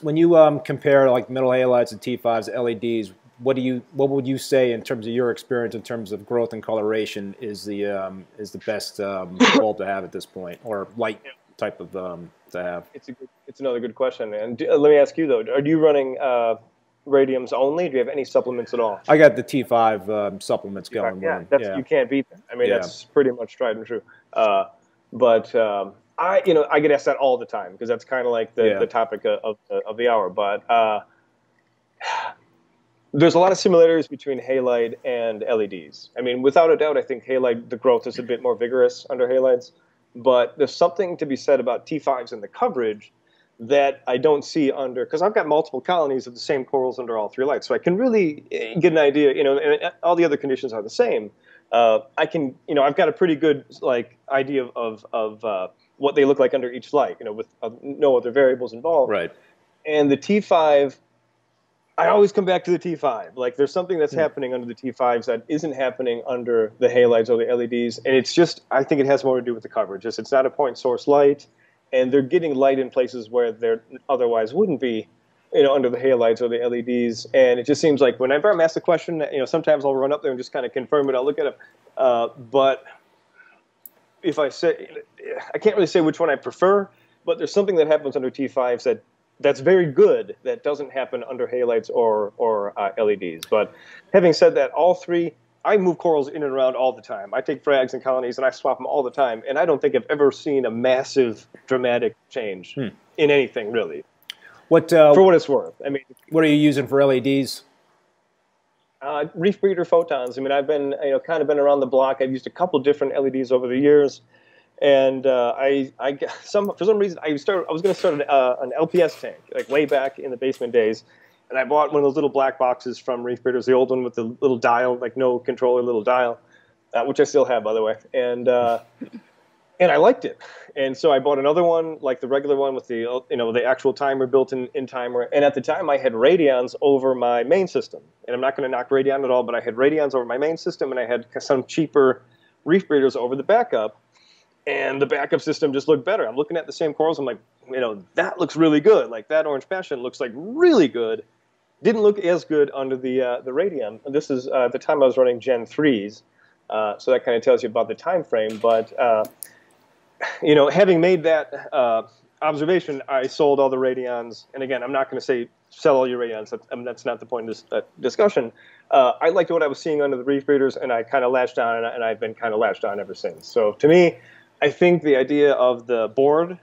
When you compare like metal halides and T5's LEDs, what would you say in terms of your experience in terms of growth and coloration is the best bulb to have at this point, or light type of to have? It's another good question. And let me ask you though: are you running radiums only? Do you have any supplements at all? I got the T5 supplements going. Yeah, you can't beat that. I mean, that's pretty much tried and true. But I get asked that all the time because that's kind of like the topic of the hour. But there's a lot of similarities between halide and LEDs. I mean, without a doubt, I think halide, the growth is a bit more vigorous under halides. But there's something to be said about T5s and the coverage that I don't see under, because I've got multiple colonies of the same corals under all three lights. So I can really get an idea, and all the other conditions are the same. I can, I've got a pretty good idea of what they look like under each light, with no other variables involved. Right. And the T5, I always come back to the T5. Like there's something that's happening under the T5s that isn't happening under the halides or the LEDs. And it's just, I think it has more to do with the coverage. It's not a point source light, and they're getting light in places where there otherwise wouldn't be, under the halides or the LEDs. And it just seems like whenever I'm asked a question, sometimes I'll run up there and just kind of confirm it. I'll look at it. But if I say, I can't really say which one I prefer, but there's something that happens under T5s that's very good that doesn't happen under halides or LEDs. But having said that, all three, I move corals in and around all the time. I take frags and colonies and I swap them all the time, and I don't think I've ever seen a massive, dramatic change in anything really. For what it's worth. I mean, what are you using for LEDs? Reef breeder photons. I mean, I've been kind of been around the block. I've used a couple different LEDs over the years. And for some reason, I was going to start an LPS tank, like way back in the basement days. And I bought one of those little black boxes from Reef Breeders, the old one with the little dial, like no controller, little dial, which I still have, by the way. And I liked it. And so I bought another one, like the regular one with the the actual timer built in timer. And at the time, I had radions over my main system. And I'm not going to knock radion at all, but I had radions over my main system, and I had some cheaper Reef Breeders over the backup. And the backup system just looked better. I'm looking at the same corals. I'm like, that looks really good. Like that orange passion looks like really good. Didn't look as good under the radium. And this is the time I was running Gen 3s. So that kind of tells you about the time frame. But, having made that observation, I sold all the radions. And again, I'm not going to say sell all your radions. That's not the point of this discussion. I liked what I was seeing under the Reef Breeders, and I kind of latched on, and I've been kind of latched on ever since. So to me, I think the idea of the board,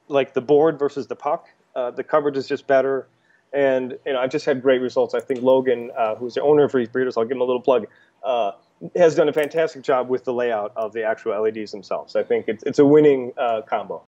like the board versus the puck, the coverage is just better. And I've just had great results. I think Logan, who's the owner of Reef Breeders, I'll give him a little plug, has done a fantastic job with the layout of the actual LEDs themselves. I think it's a winning combo.